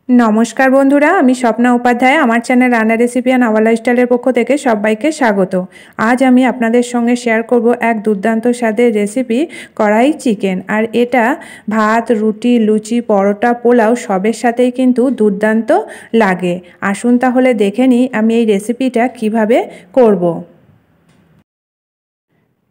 नमस्कार बंधुरा आमी स्वप्ना उपाध्याय आमार चैनल रान्ना रेसिपि एंड आवर लाइफस्टाइलेर पक्ष थेके सबाइके स्वागत। आज आमी आपनादेर संगे शेयर करब एक दुर्दान्त स्वादेर रेसिपि कड़ाई चिकेन। और एटा भात रुटी लुचि परोटा पोलाओ सबेर साथेई किन्तु दुर्दान्त लागे। आसुन ताहले देखे निई आमी एई रेसिपिटा किभाबे करब।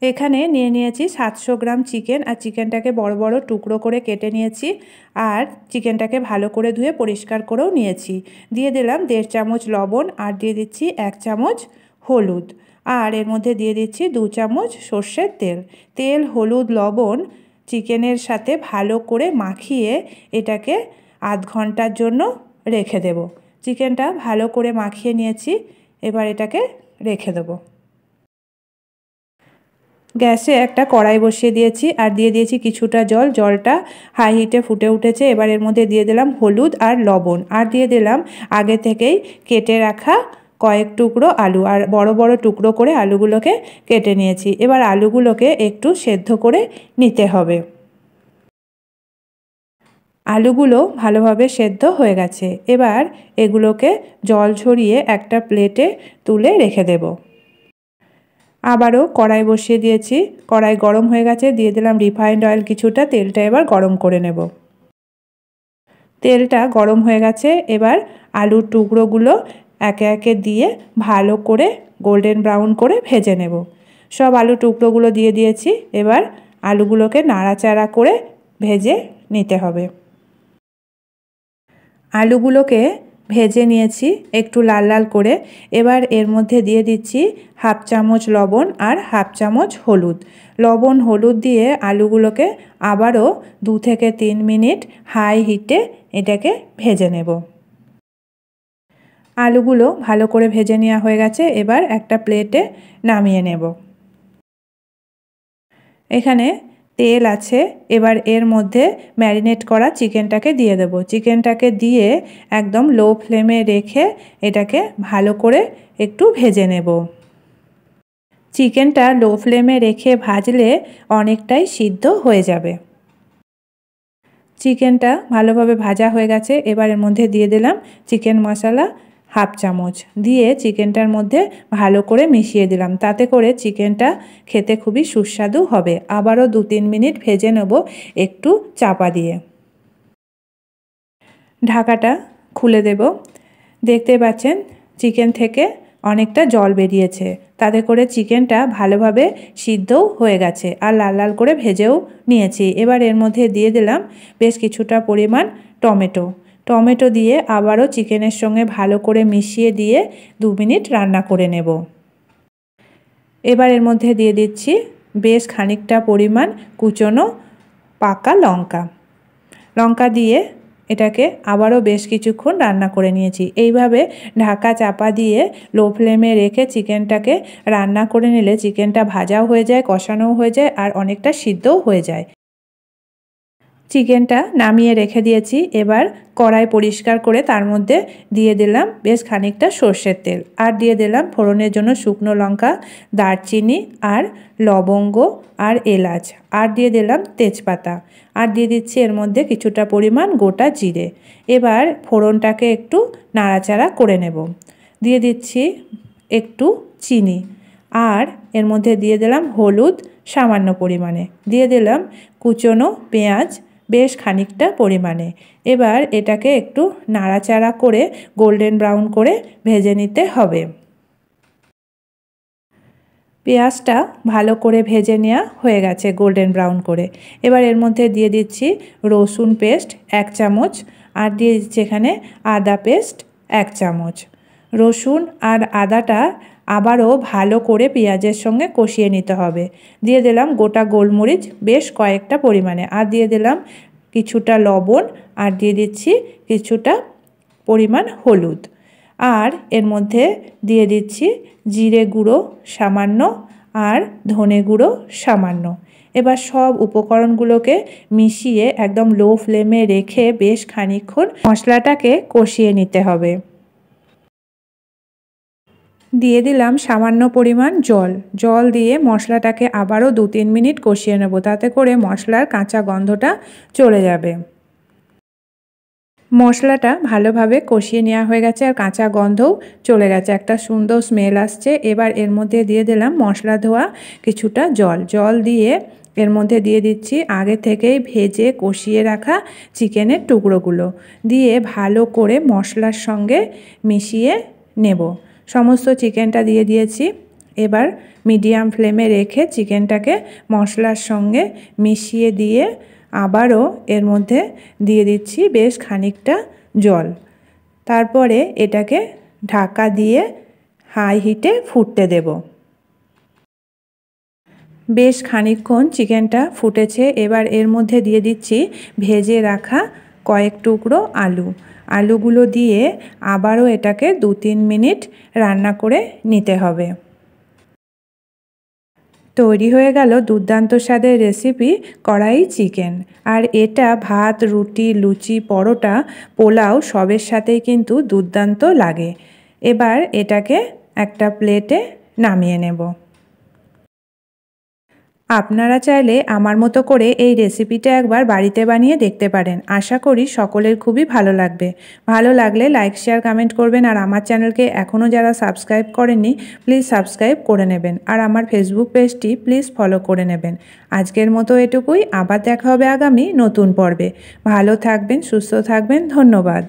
एखाने निये निয়েছি 700 ग्राम चिकेन और चिकेनटाके बड़ बड़ टुकरो करे केटे निয়েছি और चिकेनटाके भालो करे धुए परिष्कार करेও নিয়েছি। দিয়ে দিলাম 1.5 চামচ লবণ और দিয়ে দিচ্ছি 1 চামচ হলুদ और एर মধ্যে দিয়ে দিচ্ছি 2 চামচ সরষের তেল। তেল হলুদ লবণ চিকেনের সাথে ভালো করে মাখিয়ে এটাকে আধ ঘন্টার জন্য রেখে দেব। চিকেনটা ভালো করে মাখিয়ে নিয়েছি, এবার এটাকে রেখে দেব। গ্যাসে একটা কড়াই বসিয়ে দিয়েছি আর দিয়ে দিয়েছি কিছুটা জল। জলটা হাই হিটে ফুটে উঠেছে। এবার এর মধ্যে দিয়ে দিলাম হলুদ আর লবণ আর দিয়ে দিলাম আগে থেকেই কেটে রাখা কয়েক টুকরো আলু। আর বড় বড় টুকরো করে আলুগুলোকে কেটে নিয়েছি। এবার আলুগুলোকে একটু সেদ্ধ করে নিতে হবে। আলুগুলো ভালোভাবে সেদ্ধ হয়ে গেছে। এবার এগুলোকে জল ঝরিয়ে একটা প্লেটে তুলে রেখে দেব। আবারও কড়াই বসিয়ে দিয়েছি। কড়াই গরম হয়ে গেছে, দিয়ে দিলাম রিফাইন্ড অয়েল কিছুটা। তেলটা এবার গরম করে নেব। তেলটা গরম হয়ে গেছে, এবার আলুর টুকরোগুলো একে একে দিয়ে ভালো করে গোল্ডেন ব্রাউন করে ভেজে নেব। সব আলু টুকরোগুলো দিয়ে দিয়েছি। এবার আলুগুলোকে নাড়াচাড়া করে ভেজে নিতে হবে। আলুগুলোকে ভেজে নিয়েছি একটু লাল লাল করে। এবার এর মধ্যে দিয়ে দিচ্ছি হাফ চামচ লবণ আর হাফ চামচ হলুদ। লবণ হলুদ দিয়ে আলুগুলোকে আবারও 2 থেকে 3 মিনিট হাই হিটে এটাকে ভেজে নেব। আলুগুলো ভালো করে ভেজে নেওয়া হয়ে গেছে। এবার একটা প্লেটে নামিয়ে নেব। এখানে তেল আছে, এবার এর মধ্যে ম্যারিনেট করা চিকেনটাকে দিয়ে দেব। চিকেনটাকে দিয়ে একদম লো ফ্লেমে রেখে এটাকে ভালো করে একটু ভেজে নেব। চিকেনটা লো ফ্লেমে রেখে ভাজলে অনেকটাই সিদ্ধ হয়ে যাবে। চিকেনটা ভালোভাবে ভাজা হয়ে গেছে। এবার এর মধ্যে দিয়ে দিলাম চিকেন মশলা হাফ চামচ, দিয়ে চিকেনটার মধ্যে ভালো করে মিশিয়ে দিলাম। তাতে করে চিকেনটা খেতে খুবই সুস্বাদু হবে। আবারও 2-3 মিনিট ভেজে নেব একটু চাপা দিয়ে। ঢাকাটা খুলে দেব। দেখতে পাচ্ছেন চিকেন থেকে অনেকটা জল বেরিয়েছে। তাতে করে চিকেনটা ভালোভাবে সিদ্ধও হয়ে গেছে আর লাল লাল করে ভেজেও নিয়েছি। এবার এর মধ্যে দিয়ে দিলাম বেশ কিছুটা পরিমাণ টমেটো। টমেটো দিয়ে আবারও চিকেনের সঙ্গে ভালো করে মিশিয়ে দিয়ে 2 মিনিট রান্না করে নেব। এবার এর মধ্যে দিয়ে দিচ্ছি বেশ খানিকটা পরিমাণ কুচনো পাকা লঙ্কা। লঙ্কা দিয়ে এটাকে আবারও বেশ কিছুক্ষণ রান্না করে নিয়েছি। এইভাবে ঢাকা চাপা দিয়ে লো ফ্লেমে রেখে চিকেনটাকে রান্না করে নিলে চিকেনটা ভাজাও হয়ে যায়, কষানোও হয়ে যায় আর অনেকটা সিদ্ধও হয়ে যায়। চিকেনটা নামিয়ে রেখে দিয়েছি। এবার কড়াই পরিষ্কার করে তার মধ্যে দিয়ে দিলাম বেশ খানিকটা সর্ষের তেল আর দিয়ে দিলাম ফোড়নের জন্য শুকনো লঙ্কা, দারচিনি আর লবঙ্গ আর এলাচ আর দিয়ে দিলাম তেজপাতা আর দিয়ে দিচ্ছি এর মধ্যে কিছুটা পরিমাণ গোটা জিরে। এবার ফোড়নটাকে একটু নাড়াচাড়া করে নেব। দিয়ে দিচ্ছি একটু চিনি আর এর মধ্যে দিয়ে দিলাম হলুদ সামান্য পরিমাণে, দিয়ে দিলাম কুচনো পেঁয়াজ বেশ খানিকটা পরিমাণে। এবার এটাকে একটু নাড়াচাড়া করে গোল্ডেন ব্রাউন করে ভেজে নিতে হবে। পেঁয়াজটা ভালো করে ভেজে নেওয়া হয়ে গেছে গোল্ডেন ব্রাউন করে। এবার এর মধ্যে দিয়ে দিচ্ছি রসুন পেস্ট 1 চামচ আর দিয়ে দিচ্ছি এখানে আদা পেস্ট 1 চামচ। রসুন আর আদাটা আবারও ভালো করে পেঁয়াজের সঙ্গে কষিয়ে নিতে হবে। দিয়ে দিলাম গোটা গোলমরিচ বেশ কয়েকটা পরিমাণে আর দিয়ে দিলাম কিছুটা লবণ আর দিয়ে দিচ্ছি কিছুটা পরিমাণ হলুদ আর এর মধ্যে দিয়ে দিচ্ছি জিরে গুঁড়ো সামান্য আর ধনে গুঁড়ো সামান্য। এবার সব উপকরণগুলোকে মিশিয়ে একদম লো ফ্লেমে রেখে বেশ খানিকক্ষণ মশলাটাকে কষিয়ে নিতে হবে। দিয়ে দিলাম সামান্য পরিমাণ জল দিয়ে মশলাটাকে আবারও 2-3 মিনিট কষিয়ে নেব। তাতে করে মশলার কাঁচা গন্ধটা চলে যাবে। মশলাটা ভালোভাবে কষিয়ে নেওয়া হয়ে গেছে আর কাঁচা গন্ধও চলে গেছে, একটা সুন্দর স্মেল আসছে। এবার এর মধ্যে দিয়ে দিলাম মশলা ধোয়া কিছুটা জল দিয়ে এর মধ্যে দিয়ে দিচ্ছি আগে থেকেই ভেজে কষিয়ে রাখা চিকেনের টুকরোগুলো, দিয়ে ভালো করে মশলার সঙ্গে মিশিয়ে নেব। সমস্ত চিকেনটা দিয়ে দিয়েছি। এবার মিডিয়াম ফ্লেমে রেখে চিকেনটাকে মশলার সঙ্গে মিশিয়ে দিয়ে আবারও এর মধ্যে দিয়ে দিচ্ছি বেশ খানিকটা জল। তারপরে এটাকে ঢাকা দিয়ে হাই হিটে ফুটতে দেব। বেশ খানিকক্ষণ চিকেনটা ফুটেছে। এবার এর মধ্যে দিয়ে দিচ্ছি ভেজে রাখা কয়েক টুকরো আলুগুলো দিয়ে আবারও এটাকে 2-3 মিনিট রান্না করে নিতে হবে। তৈরি হয়ে গেল দুর্দান্ত স্বাদের রেসিপি কড়াই চিকেন। আর এটা ভাত, রুটি, লুচি, পরোটা, পোলাও সবের সাথেই কিন্তু দুর্দান্ত লাগে। এবার এটাকে একটা প্লেটে নামিয়ে নেব। আপনারা চাইলে আমার মতো করে এই রেসিপিটা একবার বাড়িতে বানিয়ে দেখতে পারেন। আশা করি সকলের খুবই ভালো লাগবে। ভালো লাগলে লাইক, শেয়ার, কমেন্ট করবেন। আর আমার চ্যানেলকে এখনও যারা সাবস্ক্রাইব করেননি প্লিজ সাবস্ক্রাইব করে নেবেন। আর আমার ফেসবুক পেজটি প্লিজ ফলো করে নেবেন। আজকের মতো এটুকুই, আবার দেখা হবে আগামী নতুন পর্বে। ভালো থাকবেন, সুস্থ থাকবেন, ধন্যবাদ।